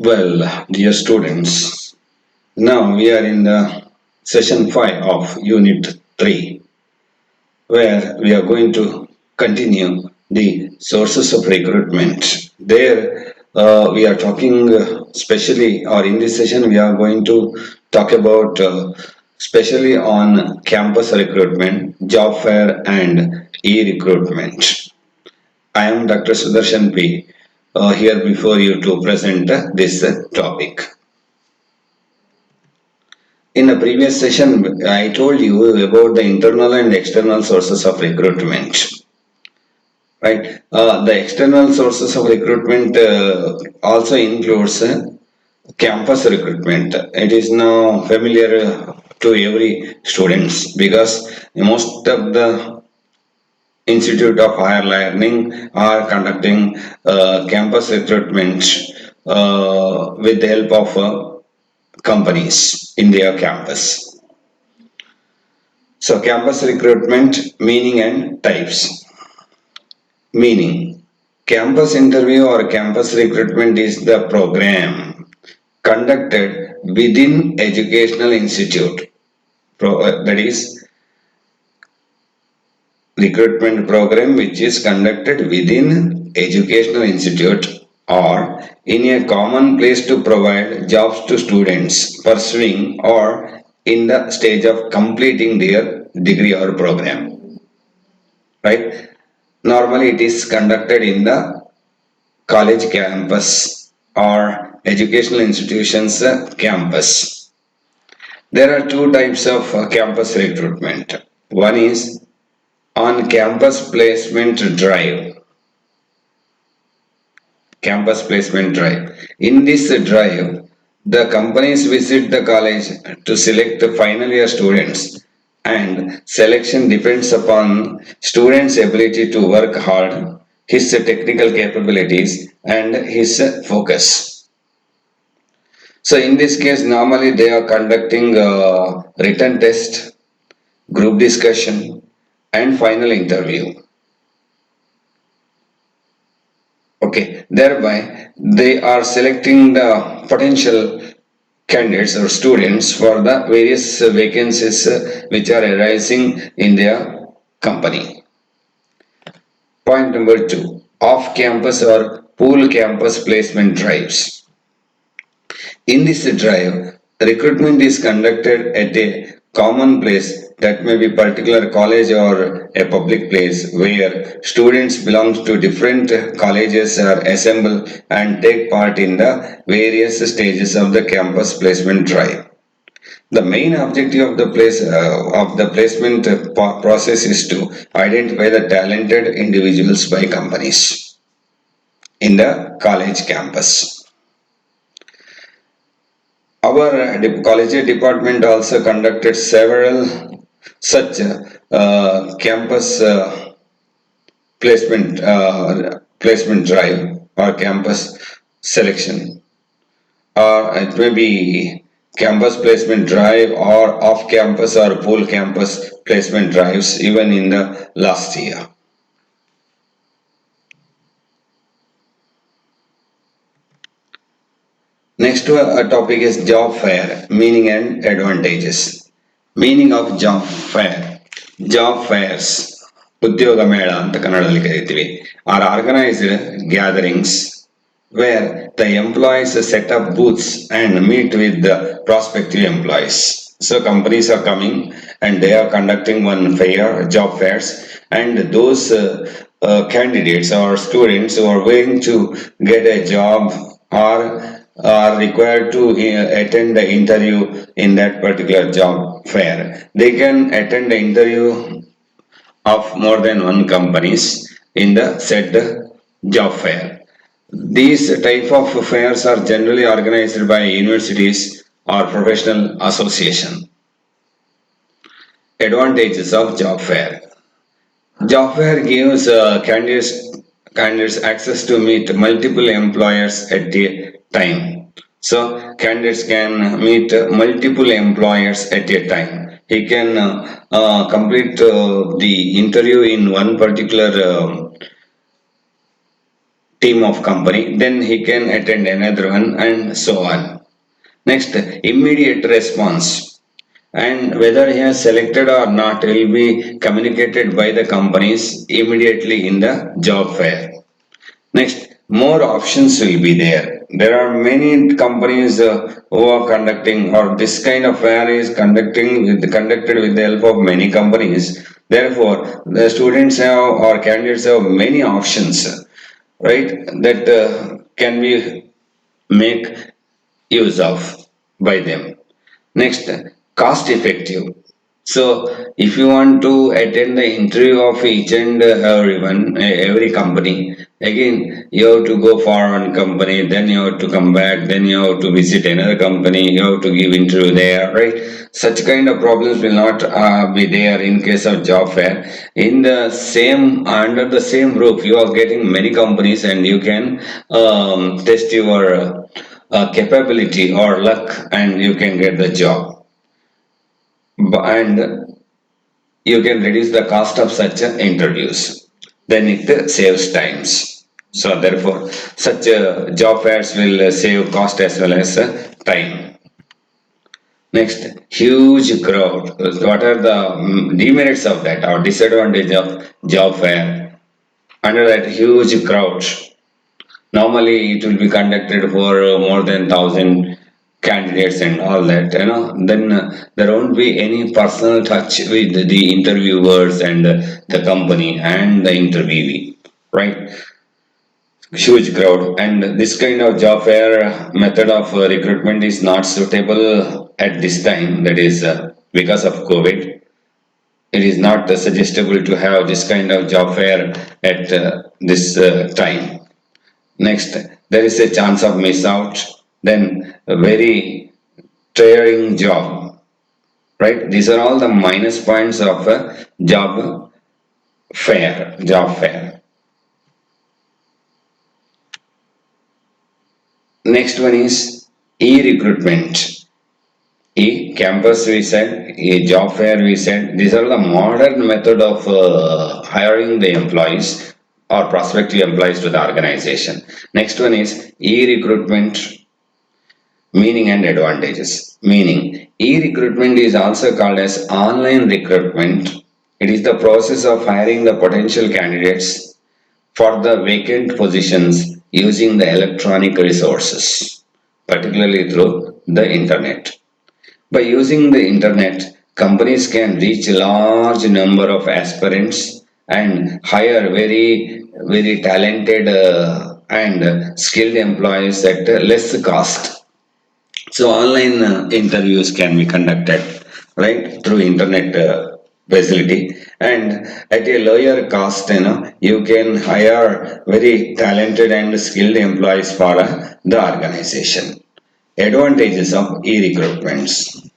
Well, dear students, now we are in the session 5 of Unit 3, where we are going to continue the sources of recruitment. There, we are talking specially, or in this session, we are going to talk about specially on campus recruitment, job fair, and e-recruitment. I am Dr. Sudarshan P. Here before you to present this topic. In a previous session, I told you about the internal and external sources of recruitment. Right? The external sources of recruitment also includes campus recruitment. It is now familiar to every students because most of the Institute of Higher Learning are conducting campus recruitment with the help of companies in their campus. So, campus recruitment meaning and types. Meaning, campus interview or campus recruitment is the program conducted within educational institute. That is, recruitment program which is conducted within educational institute or in a common place to provide jobs to students pursuing or in the stage of completing their degree or program, right? Normally it is conducted in the college campus or educational institutions campus. There are two types of campus recruitment. One is on campus placement drive. Campus placement drive. In this drive, the companies visit the college to select the final year students, and selection depends upon students' ability to work hard, his technical capabilities, and his focus. So in this case, normally they are conducting a written test, group discussion, and final interview. Okay, thereby they are selecting the potential candidates or students for the various vacancies which are arising in their company. Point number two, off campus or pool campus placement drives. In this drive, recruitment is conducted at a common place that may be particular college or a public place where students belong to different colleges are assembled and take part in the various stages of the campus placement drive. The main objective of the placement process is to identify the talented individuals by companies in the college campus. Our college department also conducted several such campus placement drive or campus selection, or it may be campus placement drive or off campus or pool campus placement drives even in the last year. Next topic is job fair, meaning and advantages. Meaning of job fair. Job fairs, ಉದ್ಯೋಗ ಮೇಳ ಅಂತ ಕನ್ನಡದಲ್ಲಿ ಕರಿತೀವಿ, are organized gatherings where the employees set up booths and meet with the prospective employees. So companies are coming and they are conducting one fair, job fairs, and those candidates or students who are willing to get a job are are required to attend the interview in that particular job fair. They can attend the interview of more than one companies in the said job fair. These type of fairs are generally organized by universities or professional association. Advantages of job fair. Job fair gives candidates access to meet multiple employers at a time. So candidates can meet multiple employers at a time. He can complete the interview in one particular team of company, then he can attend another one and so on. Next, immediate response. And whether he has selected or not will be communicated by the companies immediately in the job fair. Next, more options will be there. There are many companies who are conducting, or this kind of fair is conducted with the help of many companies. Therefore, the students have or candidates have many options, right? That can be make use of by them. Next, cost effective. So, if you want to attend the interview of each and everyone, every company, again you have to go for one company, then you have to come back, then you have to visit another company, you have to give interview there, right? Such kind of problems will not be there in case of job fair. In the same under the same roof, you are getting many companies, and you can test your capability or luck, and you can get the job. And you can reduce the cost of such interviews. Then it saves times. So therefore, such job fairs will save cost as well as time. Next, huge crowd. What are the demerits of that or disadvantage of job fair? Under that huge crowd, normally it will be conducted for more than 1,000 candidates and all that, then there won't be any personal touch with the interviewers and the company and the interviewee, right? Huge crowd, and this kind of job fair method of recruitment is not suitable at this time, that is because of COVID. It is not suggestible to have this kind of job fair at this time. Next, there is a chance of miss out. Then a very tiring job, right? These are all the minus points of a job fair. Next one is e-recruitment. E-campus we said, e-job fair we said. These are the modern method of hiring the employees or prospective employees to the organization. Next one is e-recruitment. Meaning and advantages. Meaning, e-recruitment is also called as online recruitment. It is the process of hiring the potential candidates for the vacant positions using the electronic resources, particularly through the internet. By using the internet, companies can reach a large number of aspirants and hire very talented and skilled employees at less cost. So online interviews can be conducted right through internet facility, and at a lower cost. You can hire very talented and skilled employees for the organization. Advantages of e-recruitments.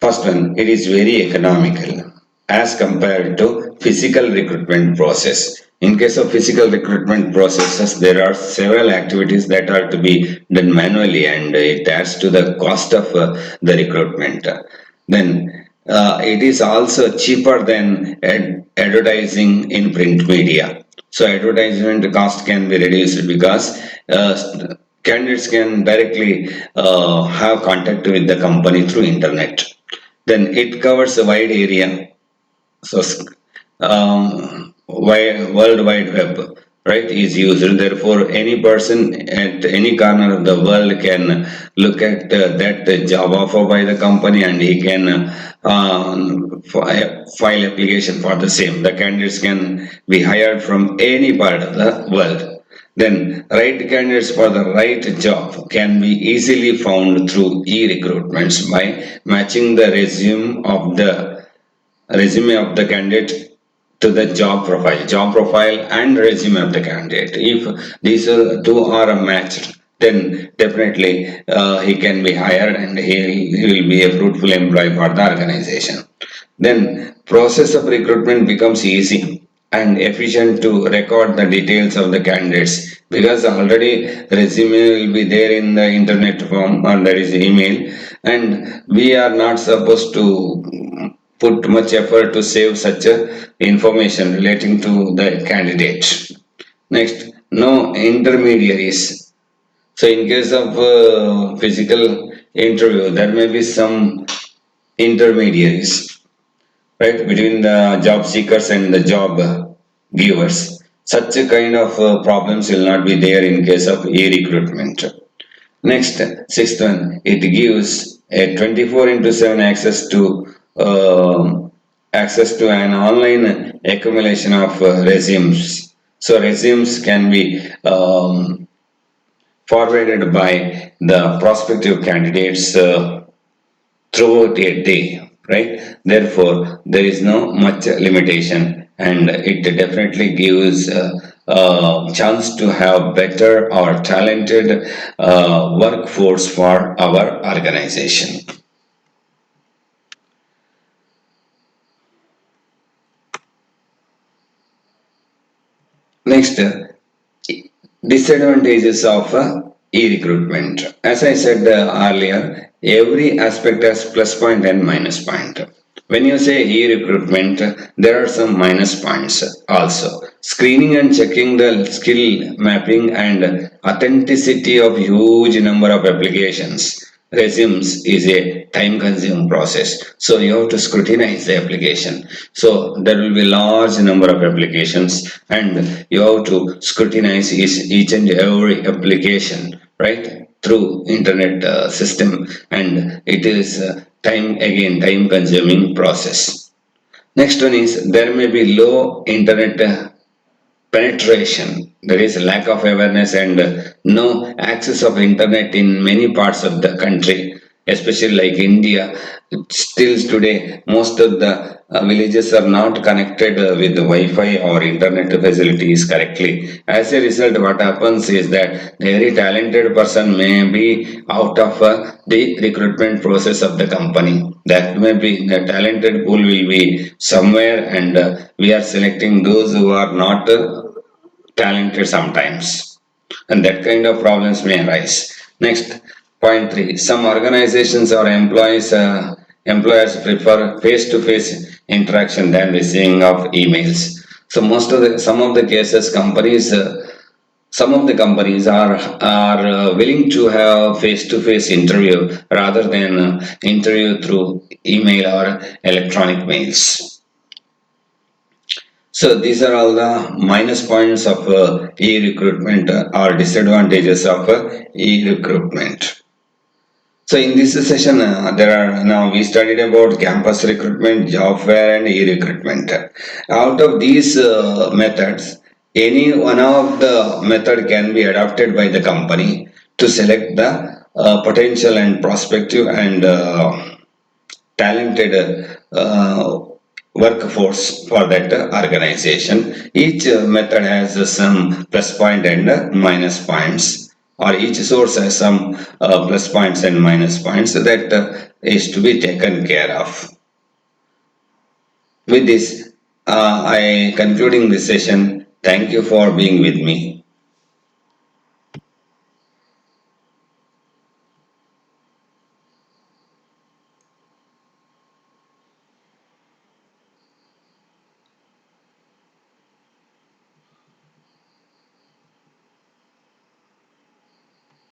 First one, it is very economical as compared to physical recruitment process. In case of physical recruitment processes, there are several activities that are to be done manually, and it adds to the cost of the recruitment. Then it is also cheaper than advertising in print media. So advertisement cost can be reduced because candidates can directly have contact with the company through internet. Then it covers a wide area, so World Wide Web, right, is used. Therefore, any person at any corner of the world can look at that job offer by the company, and he can file application for the same. The candidates can be hired from any part of the world. Then, right candidates for the right job can be easily found through e-recruitments by matching the resume of the candidate to the job profile and resume of the candidate. If these two are matched, then definitely he can be hired, and he will be a fruitful employee for the organization. Then process of recruitment becomes easy and efficient to record the details of the candidates, because already resume will be there in the internet form, or that is email, and we are not supposed to put much effort to save such a information relating to the candidate. Next, no intermediaries. So in case of physical interview, there may be some intermediaries, right, between the job seekers and the job givers. Such a kind of problems will not be there in case of e-recruitment. Next, sixth one, it gives a 24 into 7 access to an online accumulation of resumes. So resumes can be forwarded by the prospective candidates throughout a day, right? Therefore, there is no much limitation, and it definitely gives a chance to have better or talented workforce for our organization. Next, disadvantages of e-recruitment. As I said earlier, every aspect has plus point and minus point. When you say e-recruitment, there are some minus points also. Screening and checking the skill mapping and authenticity of huge number of applications. Resumes is a time consuming process. So you have to scrutinize the application. So there will be large number of applications and you have to scrutinize each and every application, right? Through internet system, and it is time consuming process. Next one is there may be low internet penetration. There is a lack of awareness and no access of internet in many parts of the country, especially like India. Still today, most of the villages are not connected with the Wi-Fi or internet facilities correctly. As a result, what happens is that the very talented person may be out of the recruitment process of the company. That may be the talented pool will be somewhere, and we are selecting those who are not talented sometimes, and that kind of problems may arise. Next, point three, some organizations or employers prefer face-to-face interaction than receiving of emails. So most of the some of the cases companies some of the companies are willing to have face-to-face interview rather than interview through email or electronic mails. So these are all the minus points of e-recruitment or disadvantages of e-recruitment. So in this session, there are now we studied about campus recruitment, job fair, and e-recruitment. Out of these methods, any one of the method can be adopted by the company to select the potential and prospective and talented workforce for that organization. Each method has some plus point and minus points, or each source has some plus points and minus points that is to be taken care of. With this, I concluding this session. Thank you for being with me.